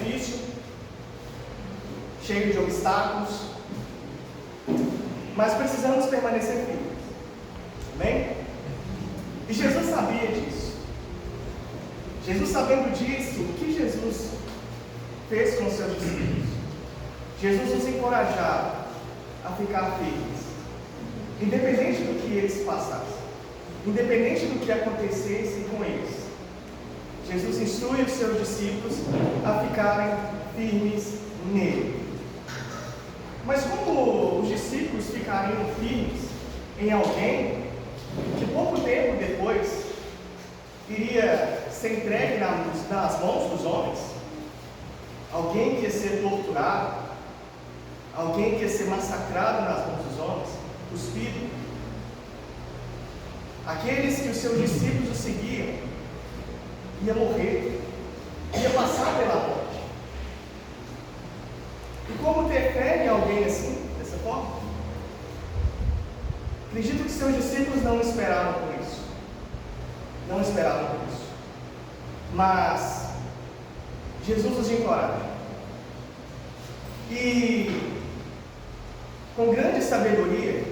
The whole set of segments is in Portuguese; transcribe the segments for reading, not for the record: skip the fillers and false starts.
difícil, cheio de obstáculos, mas precisamos permanecer firmes. Amém? E Jesus sabia disso. Jesus, sabendo disso, o que Jesus fez com os seus discípulos? Jesus os encorajava a ficar firmes, independente do que eles passassem, independente do que acontecesse com eles. Jesus instrui os seus discípulos a ficarem firmes nele. Mas como os discípulos ficariam firmes em alguém que pouco tempo depois iria ser entregue nas mãos dos homens? Alguém que ia ser torturado, alguém que ia ser massacrado nas mãos dos homens, cuspido. Aqueles que os seus discípulos o seguiam, ia morrer, ia passar pela morte. E como ter fé em alguém assim, dessa forma? Acredito que seus discípulos não esperavam por isso. Não esperavam por isso. Mas Jesus os encoraja. E com grande sabedoria,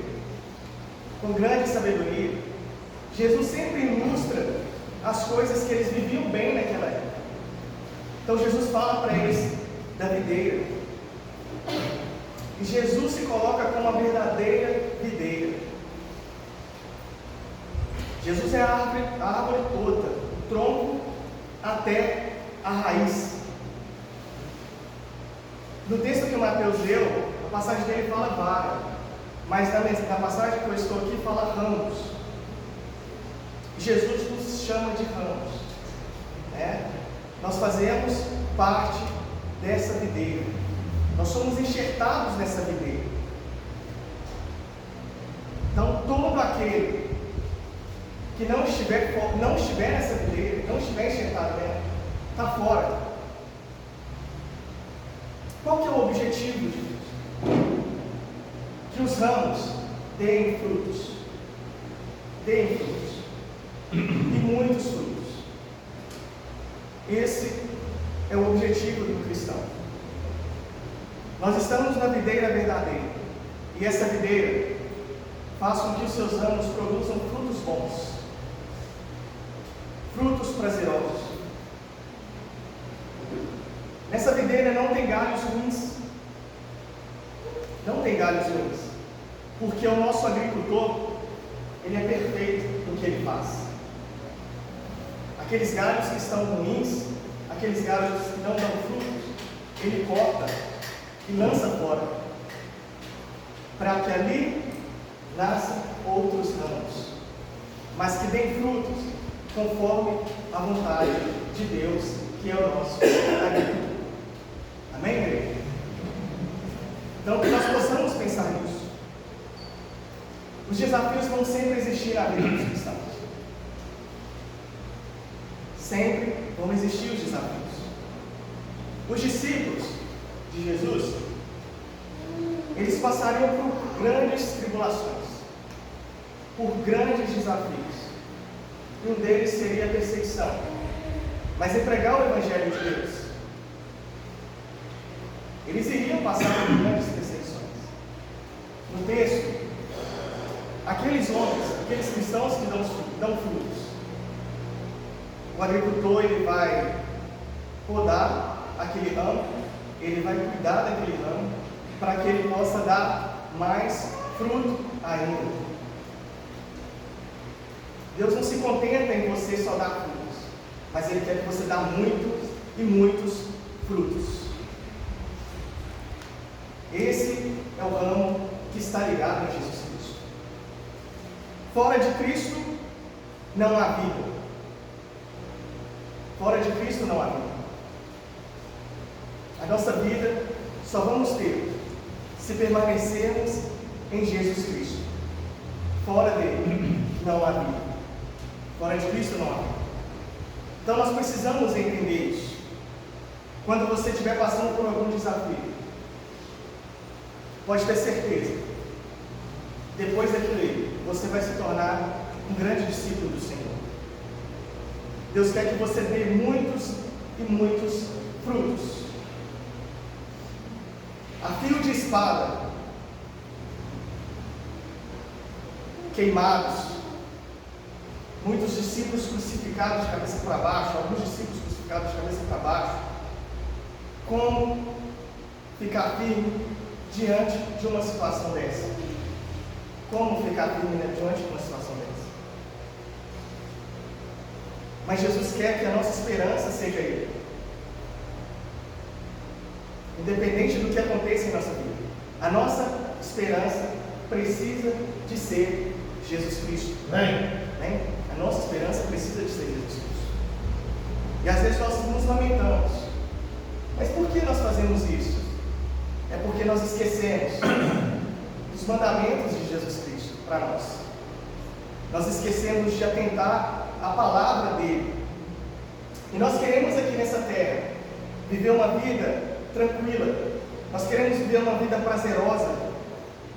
Jesus sempre ilustra as coisas que eles viviam bem naquela época. Então Jesus fala para eles da videira. E Jesus se coloca como a verdadeira videira. Jesus é a árvore toda, do tronco até a raiz. No texto que o Mateus leu, a passagem dele fala vara, mas na passagem que eu estou aqui fala ramos. Jesus nos chama de ramos, né? Nós fazemos parte dessa videira, nós somos enxertados nessa videira. Então todo aquele que não estiver nessa videira, não estiver enxertado nela, está fora. Qual que é o objetivo de Deus? Que os ramos deem frutos. Deem frutos. E muitos frutos. Esse é o objetivo do cristão. Nós estamos na videira verdadeira. E essa videira faz com que os seus ramos produzam frutos bons. Frutos prazerosos. Nessa videira não tem galhos ruins. Não tem galhos ruins. Porque o nosso agricultor, ele é perfeito no que ele faz. Aqueles galhos que estão ruins, aqueles galhos que não dão frutos, ele corta e lança fora, para que ali nasçam outros ramos, mas que deem frutos conforme a vontade de Deus, que é o nosso agricultor. Amém, igreja? Então, que nós possamos pensar nisso. Os desafios vão sempre existir na vida dos cristãos. Sempre vão existir os desafios. Os discípulos de Jesus, eles passariam por grandes tribulações, por grandes desafios. E um deles seria a perseguição. Mas em pregar o Evangelho de Deus, eles iriam passar por grandes perseguições. No texto, aqueles homens, aqueles cristãos que dão frutos, o agricultor, ele vai podar aquele ramo, ele vai cuidar daquele ramo, para que ele possa dar mais fruto ainda. Deus não se contenta em você só dar frutos, mas Ele quer que você dê muitos e muitos frutos. Esse é o ramo que está ligado a Jesus Cristo. Fora de Cristo não há vida. Fora de Cristo não há vida. A nossa vida só vamos ter se permanecermos em Jesus Cristo. Fora dele não há vida. Fora de Cristo não há vida. Então nós precisamos entender isso. Quando você estiver passando por algum desafio, pode ter certeza, depois daquilo você vai se tornar um grande discípulo do Senhor. Deus quer que você dê muitos e muitos frutos. espada, queimados, muitos discípulos crucificados de cabeça para baixo, alguns discípulos crucificados de cabeça para baixo. Como ficar firme diante de uma situação dessa? Como ficar firme diante de uma situação dessa? Mas Jesus quer que a nossa esperança seja Ele. Independente do que aconteça em nossa vida, a nossa esperança precisa de ser Jesus Cristo. Amém? A nossa esperança precisa de ser Jesus Cristo. E às vezes nós nos lamentamos. Mas por que nós fazemos isso? É porque nós esquecemos os mandamentos de Jesus Cristo para nós. Nós esquecemos de atentar à palavra dele. E nós queremos aqui nessa terra viver uma vida tranquila. Nós queremos viver uma vida prazerosa.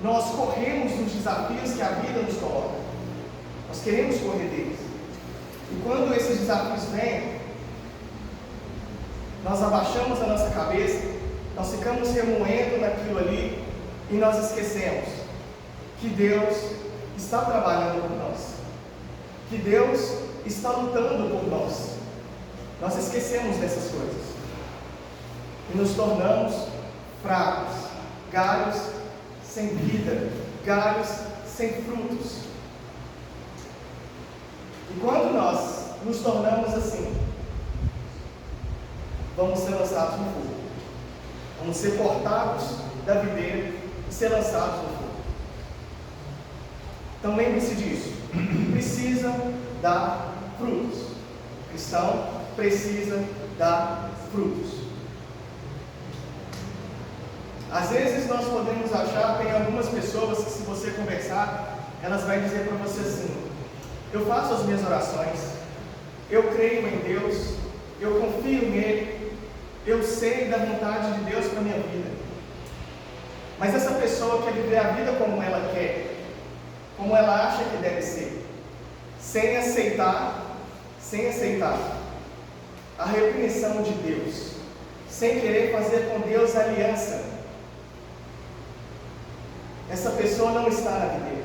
Nós corremos dos desafios que a vida nos coloca. Nós queremos correr deles. E quando esses desafios vêm, nós abaixamos a nossa cabeça, nós ficamos remoendo naquilo ali e nós esquecemos que Deus está trabalhando por nós, que Deus está lutando por nós. Nós esquecemos dessas coisas e nos tornamos fracos, galhos sem vida, galhos sem frutos. E quando nós nos tornamos assim, vamos ser lançados no fogo. Vamos ser cortados da videira e ser lançados no fogo. Então lembre-se disso. Precisa dar frutos. O cristão precisa dar frutos. Às vezes nós podemos achar, tem algumas pessoas que, se você conversar, elas vão dizer para você assim: eu faço as minhas orações, eu creio em Deus, eu confio nele, eu sei da vontade de Deus para a minha vida. Mas essa pessoa quer viver a vida como ela quer, como ela acha que deve ser, sem aceitar a repreensão de Deus, sem querer fazer com Deus aliança. Essa pessoa não está na videira.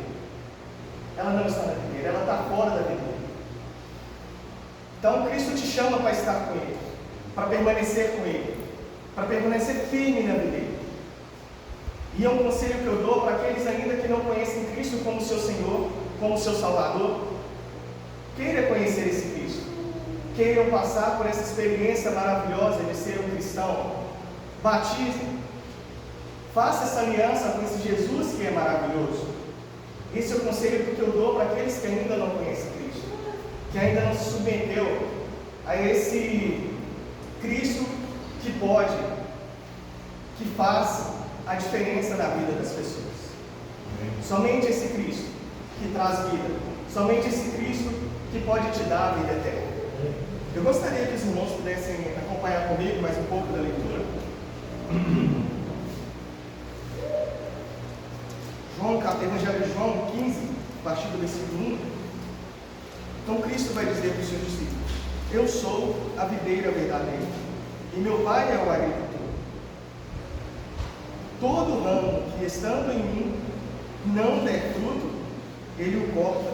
Ela não está na videira, ela está fora da videira. Então Cristo te chama para estar com Ele, para permanecer com Ele, para permanecer firme na videira. E é um conselho que eu dou para aqueles ainda que não conhecem Cristo como seu Senhor, como seu Salvador. Queira conhecer esse Cristo, queiram passar por essa experiência maravilhosa de ser um cristão. Batize. Faça essa aliança com esse Jesus que é maravilhoso. Esse é o conselho que eu dou para aqueles que ainda não conhecem Cristo, que ainda não se submeteu a esse Cristo que pode, que faz a diferença na vida das pessoas. Somente esse Cristo que traz vida, somente esse Cristo que pode te dar a vida eterna. Eu gostaria que os irmãos pudessem acompanhar comigo mais um pouco da leitura. Evangelho de João 15, a partir do versículo 1. Então Cristo vai dizer para os seus discípulos: eu sou a videira verdadeira, e meu Pai é o agricultor. Todo ramo que estando em mim não der fruto, ele o corta,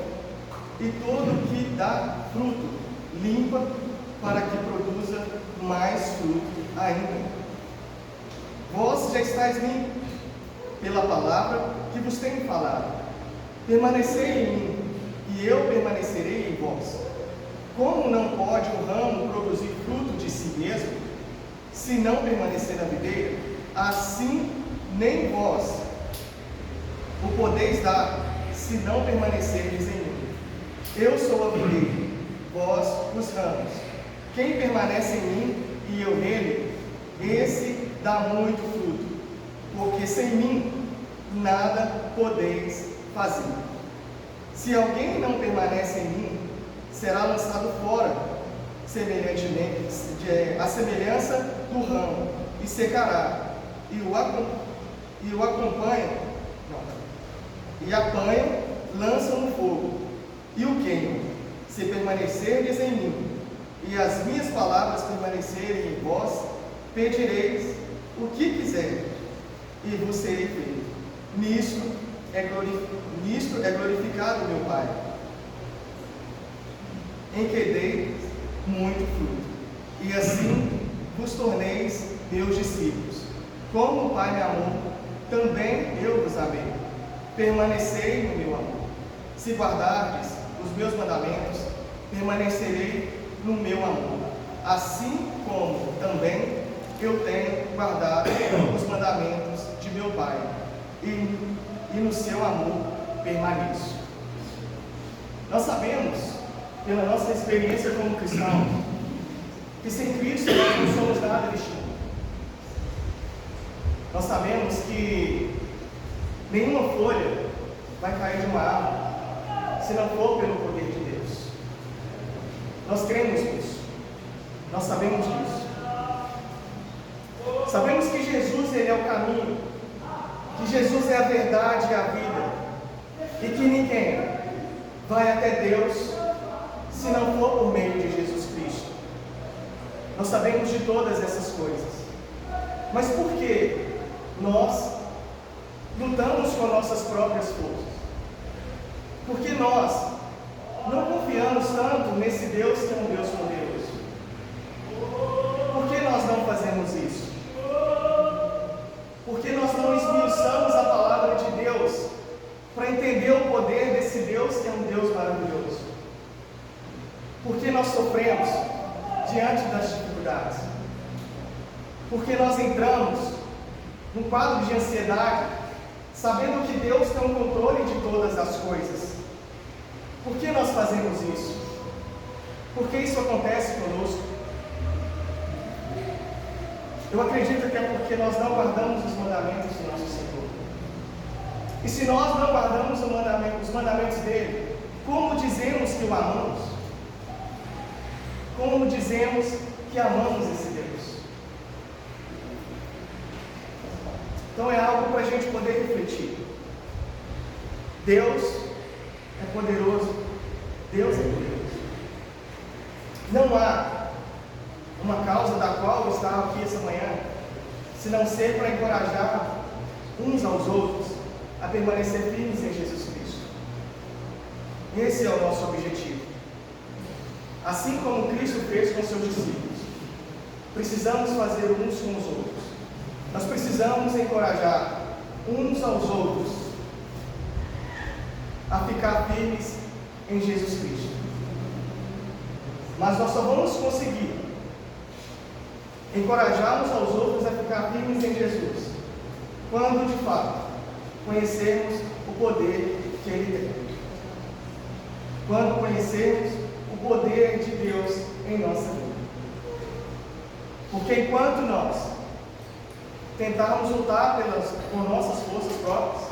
e todo que dá fruto, limpa, para que produza mais fruto ainda. Vós já estáis limpos pela palavra que vos tenho falado. Permanecei em mim, e eu permanecerei em vós. Como não pode um ramo produzir fruto de si mesmo, se não permanecer na videira, assim nem vós o podeis dar, se não permanecerdes em mim. Eu sou a videira, vós os ramos. Quem permanece em mim e eu nele, esse dá muito fruto, porque sem mim nada podeis fazer. Se alguém não permanece em mim, será lançado fora, semelhantemente à semelhança do ramo, e secará, e apanham, lançam no fogo, e o queimam. Se permanecerdes em mim, e as minhas palavras permanecerem em vós, pedireis o que quiserem, e vos serei feito. Nisto é glorificado meu Pai, em que dei muito fruto, e assim vos torneis meus discípulos. Como o Pai me amou, também eu vos amei. Permanecei no meu amor. Se guardardes os meus mandamentos, permanecerei no meu amor, assim como também eu tenho guardado os mandamentos de meu Pai, e no seu amor permaneço. Nós sabemos, pela nossa experiência como cristãos, que sem Cristo nós não somos nada deste mundo. Nós sabemos que nenhuma folha vai cair de uma árvore se não for pelo poder de Deus. Nós cremos nisso. Nós sabemos disso. Sabemos que Jesus, Ele é o caminho, que Jesus é a verdade e a vida, e que ninguém vai até Deus se não for por meio de Jesus Cristo. Nós sabemos de todas essas coisas. Mas por que nós lutamos com nossas próprias forças? Porque nós não confiamos tanto nesse Deus que é um Deus poderoso. Por que nós não fazemos isso? Porque nós não esmiuçamos a palavra de Deus para entender o poder desse Deus que é um Deus maravilhoso. Porque nós sofremos diante das dificuldades. Porque nós entramos num quadro de ansiedade, sabendo que Deus tem o controle de todas as coisas. Por que nós fazemos isso? Por que isso acontece conosco? Eu acredito que é porque nós não guardamos os mandamentos do nosso Senhor. E se nós não guardamos os mandamentos dele, como dizemos que o amamos? Como dizemos que amamos esse Deus? Então é algo para a gente poder refletir. Deus é poderoso. Deus é poderoso. Não há uma causa da qual eu estava aqui essa manhã, se não ser para encorajar uns aos outros a permanecer firmes em Jesus Cristo. Esse é o nosso objetivo. Assim como Cristo fez com seus discípulos, precisamos fazer uns com os outros. Nós precisamos encorajar uns aos outros a ficar firmes em Jesus Cristo. Mas nós só vamos conseguir encorajar uns aos outros a ficar firmes em Jesus quando, de fato, conhecermos o poder que Ele tem. Quando conhecermos o poder de Deus em nossa vida. Porque enquanto nós tentarmos lutar por nossas forças próprias,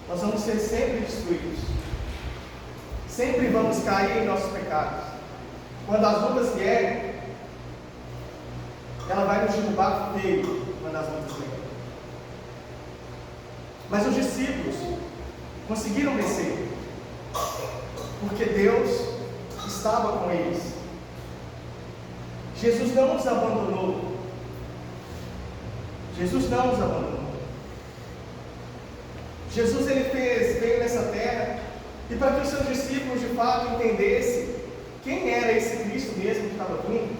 nós vamos ser sempre destruídos. Sempre vamos cair em nossos pecados. Quando as lutas vierem, ela vai nos derrubar feio quando as lutas vierem. Mas os discípulos conseguiram vencer, porque Deus estava com eles. Jesus não os abandonou. Jesus não os abandonou. Jesus veio nessa terra e para que os seus discípulos de fato entendessem quem era esse Cristo mesmo que estava vindo,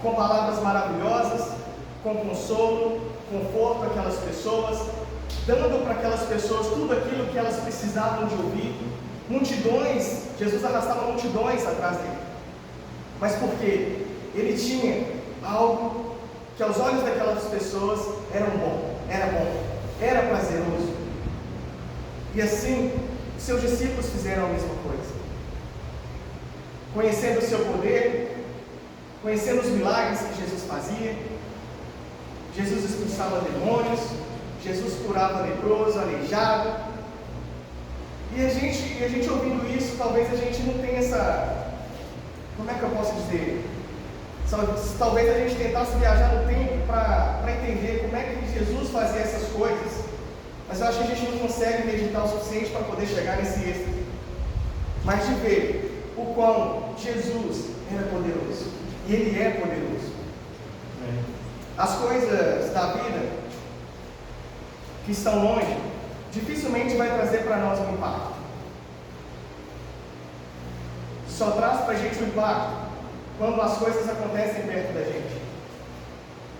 com palavras maravilhosas, com consolo, conforto àquelas pessoas, dando para aquelas pessoas tudo aquilo que elas precisavam de ouvir. Multidões, Jesus arrastava multidões atrás dele. Mas por quê? Ele tinha algo que aos olhos daquelas pessoas era bom, era prazeroso. E assim, seus discípulos fizeram a mesma coisa. Conhecendo o seu poder, conhecendo os milagres que Jesus fazia, Jesus expulsava demônios, Jesus curava leproso, aleijado. E a gente ouvindo isso, talvez a gente não tenha essa... Como é que eu posso dizer? Talvez a gente tentasse viajar no tempo para entender como é que Jesus fazia essas coisas. Mas eu acho que a gente não consegue meditar o suficiente para poder chegar nesse êxtase. Mas de ver o quão Jesus era poderoso. E Ele é poderoso. As coisas da vida, que estão longe, dificilmente vai trazer para nós um impacto. Só traz para a gente um impacto quando as coisas acontecem perto da gente.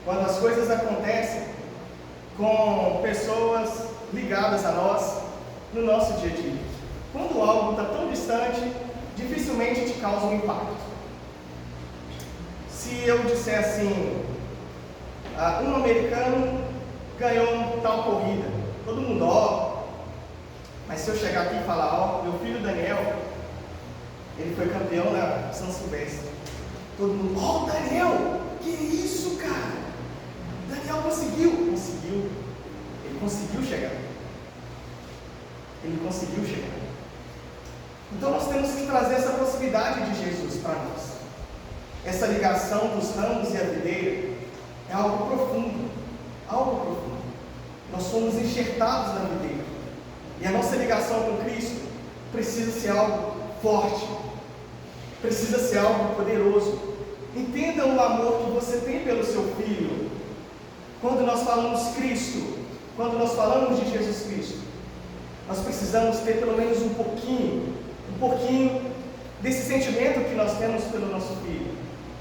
Quando as coisas acontecem com pessoas ligadas a nós no nosso dia a dia. Quando algo está tão distante, dificilmente te causa um impacto. Se eu disser assim, um americano ganhou tal corrida, todo mundo, ó. Mas se eu chegar aqui e falar, ó, meu filho Daniel, ele foi campeão na São Silvestre. Todo mundo, ó, Daniel, que isso, cara? Daniel conseguiu. Ele conseguiu chegar. Então nós temos que trazer essa proximidade de Jesus para nós. Essa ligação dos ramos e a videira é algo profundo. Nós somos enxertados na videira. E a nossa ligação com Cristo precisa ser algo forte. Precisa ser algo poderoso. Entenda o amor que você tem pelo seu filho. Quando nós falamos Cristo, quando nós falamos de Jesus Cristo, nós precisamos ter pelo menos um pouquinho desse sentimento que nós temos pelo nosso filho,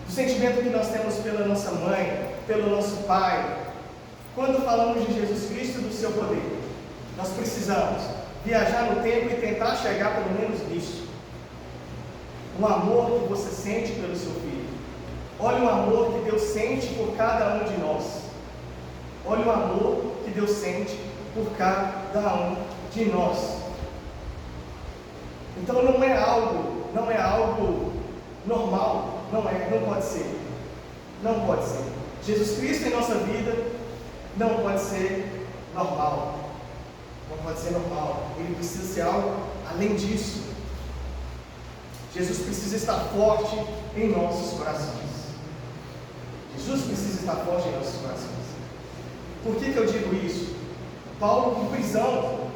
do sentimento que nós temos pela nossa mãe, pelo nosso pai. Quando falamos de Jesus Cristo e do seu poder, nós precisamos viajar no tempo e tentar chegar pelo menos nisso. O amor que você sente pelo seu filho. Olha o amor que Deus sente por cada um de nós. Olha o amor que Deus sente por cada um de nós. Então não é algo normal, não pode ser. Jesus Cristo em nossa vida não pode ser normal. Ele precisa ser algo além disso. Jesus precisa estar forte em nossos corações. Por que eu digo isso? Paulo, em prisão,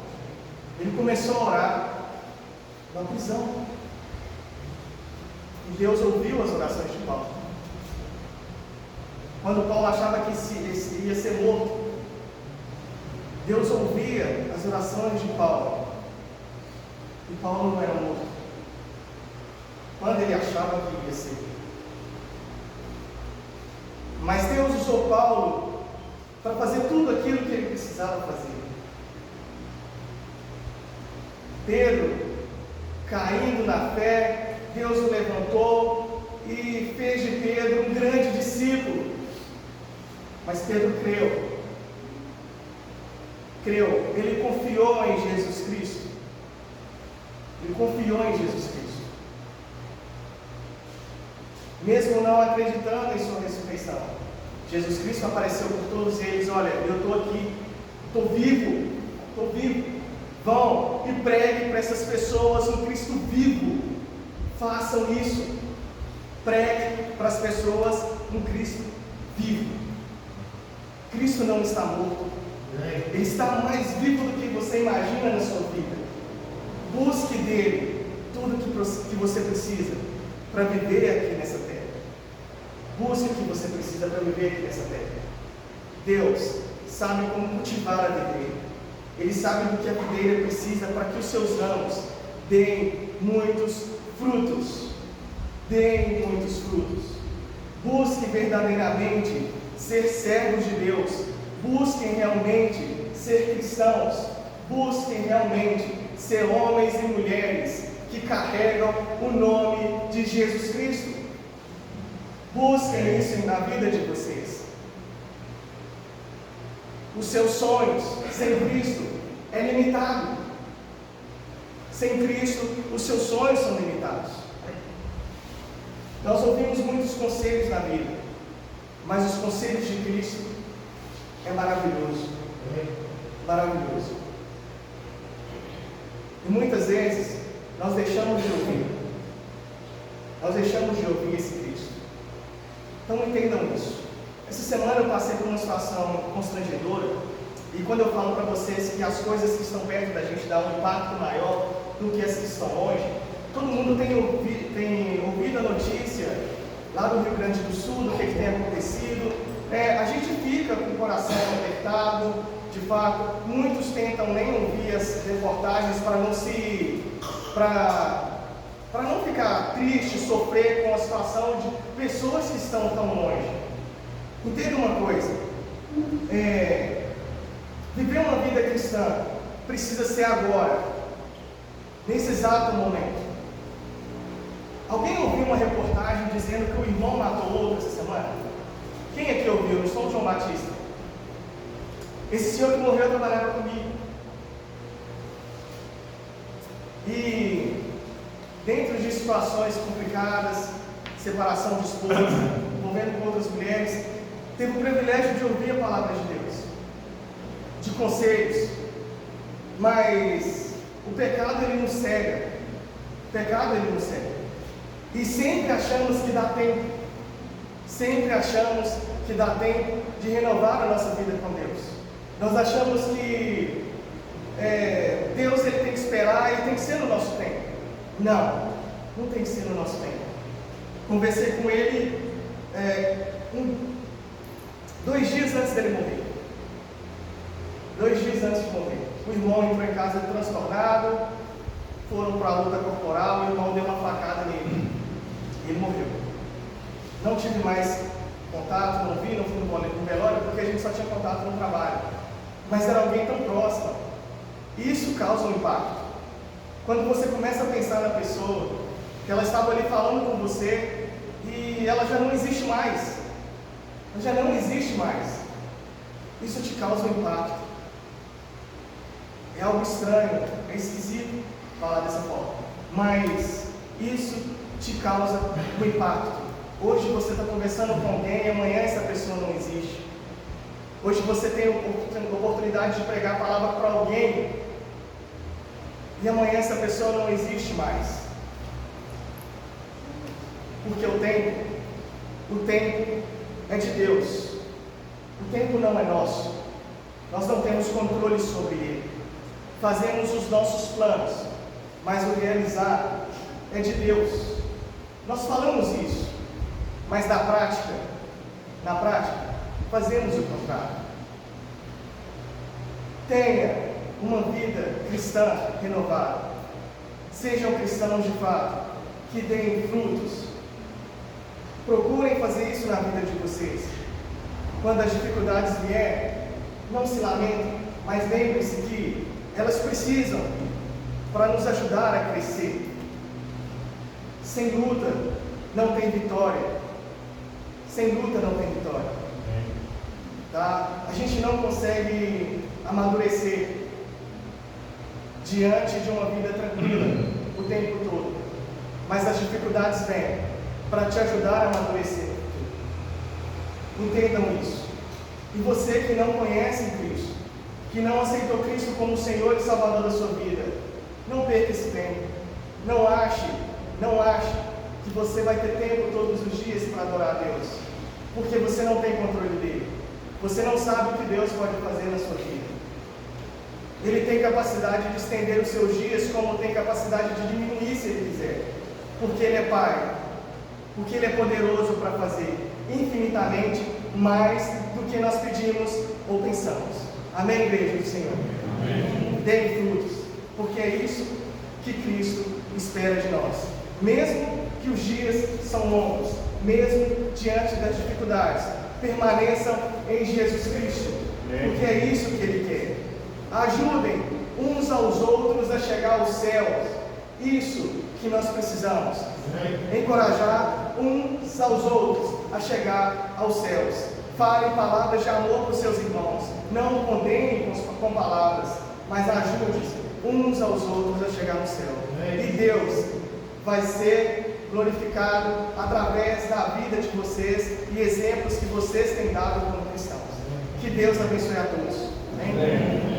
ele começou a orar na prisão. E Deus ouviu as orações de Paulo. Quando Paulo achava que ia ser morto, Deus ouvia as orações de Paulo. E Paulo não era morto. Quando ele achava que ia ser. Mas Deus usou Paulo para fazer tudo aquilo que ele precisava fazer. Pedro, caindo na fé, Deus o levantou e fez de Pedro um grande discípulo. Mas Pedro creu, ele confiou em Jesus Cristo. Mesmo não acreditando em sua ressurreição, Jesus Cristo apareceu por todos eles. Olha, eu estou aqui, estou vivo. Vão e preguem para essas pessoas um Cristo vivo. Façam isso. Pregue para as pessoas um Cristo vivo. Cristo não está morto. Ele está mais vivo do que você imagina na sua vida. Busque dele tudo que você precisa para viver aqui nessa terra. Deus sabe como cultivar a videira. Ele sabe do que a videira precisa para que os seus ramos deem muitos frutos. Busque verdadeiramente ser servos de Deus. Busquem realmente ser cristãos. Busquem realmente ser homens e mulheres que carregam o nome de Jesus Cristo. Busquem isso na vida de vocês. Os seus sonhos sem Cristo é limitado. Sem Cristo, os seus sonhos são limitados. Nós ouvimos muitos conselhos na vida, mas os conselhos de Cristo é maravilhoso. E muitas vezes nós deixamos de ouvir esse Cristo. Então entendam isso. Essa semana eu passei por uma situação constrangedora, e quando eu falo para vocês que as coisas que estão perto da gente dão um impacto maior do que as que estão longe, todo mundo tem ouvido a notícia lá do Rio Grande do Sul, do que tem acontecido. A gente fica fica com o coração apertado, de fato. Muitos tentam nem ouvir as reportagens para não ficar triste, sofrer com a situação de pessoas que estão tão longe. Entenda uma coisa, viver uma vida cristã precisa ser agora, nesse exato momento. Alguém ouviu uma reportagem dizendo que o irmão matou outro essa semana? Quem aqui ouviu? Eu sou o João Batista. Esse senhor que morreu trabalhava comigo. E dentro de situações complicadas, separação de esposa, envolvendo com outras mulheres, teve o privilégio de ouvir a palavra de Deus, de conselhos. Mas o pecado ele nos cega. O pecado ele nos cega. E sempre achamos que dá tempo. Sempre achamos que dá tempo de renovar a nossa vida com Deus. Nós achamos que Deus ele tem que esperar, ele tem que ser no nosso tempo. Não, não tem que ser no nosso tempo. Conversei com ele 2 dias antes dele morrer. 2 dias antes de morrer. O irmão entrou em casa transtornado, foram para a luta corporal, o irmão deu uma facada nele. E ele morreu. Não tive mais contato, não fui no velório, porque a gente só tinha contato no trabalho. Mas era alguém tão próximo. E isso causa um impacto. Quando você começa a pensar na pessoa, que ela estava ali falando com você, e ela já não existe mais. Ela já não existe mais. Isso te causa um impacto. É algo estranho, é esquisito falar dessa forma. Mas isso te causa um impacto. Hoje você está conversando com alguém e amanhã essa pessoa não existe. Hoje você tem a oportunidade de pregar a palavra para alguém e amanhã essa pessoa não existe mais. Porque o tempo é de Deus. O tempo não é nosso. Nós não temos controle sobre ele. Fazemos os nossos planos, mas o realizar é de Deus. Nós falamos isso, mas na prática, fazemos o contrário. Tenha uma vida cristã renovada. Sejam cristãos de fato, que deem frutos. Procurem fazer isso na vida de vocês. Quando as dificuldades vierem, não se lamentem, mas lembrem-se que elas precisam para nos ajudar a crescer. Sem luta não tem vitória. Sem luta não tem vitória. Tá? A gente não consegue amadurecer diante de uma vida tranquila o tempo todo. Mas as dificuldades vêm para te ajudar a amadurecer. Entendam isso. E você que não conhece Cristo, que não aceitou Cristo como Senhor e Salvador da sua vida, não perca esse tempo. Não ache que você vai ter tempo todos os dias para adorar a Deus, porque você não tem controle dele. Você não sabe o que Deus pode fazer na sua vida. Ele tem capacidade de estender os seus dias, como tem capacidade de diminuir se ele quiser, porque ele é Pai, porque ele é poderoso para fazer infinitamente mais do que nós pedimos ou pensamos. Amém, igreja do Senhor? Amém. Dê frutos, porque é isso que Cristo espera de nós. Mesmo que os dias são longos, mesmo diante das dificuldades, permaneçam em Jesus Cristo, porque é isso que Ele quer. Ajudem uns aos outros a chegar aos céus. Isso que nós precisamos. Encorajar uns aos outros a chegar aos céus. Falem palavras de amor para os seus irmãos. Não condenem com palavras, mas ajude uns aos outros a chegar no céu. E Deus vai ser glorificado através da vida de vocês e exemplos que vocês têm dado como cristãos. Que Deus abençoe a todos. Amém?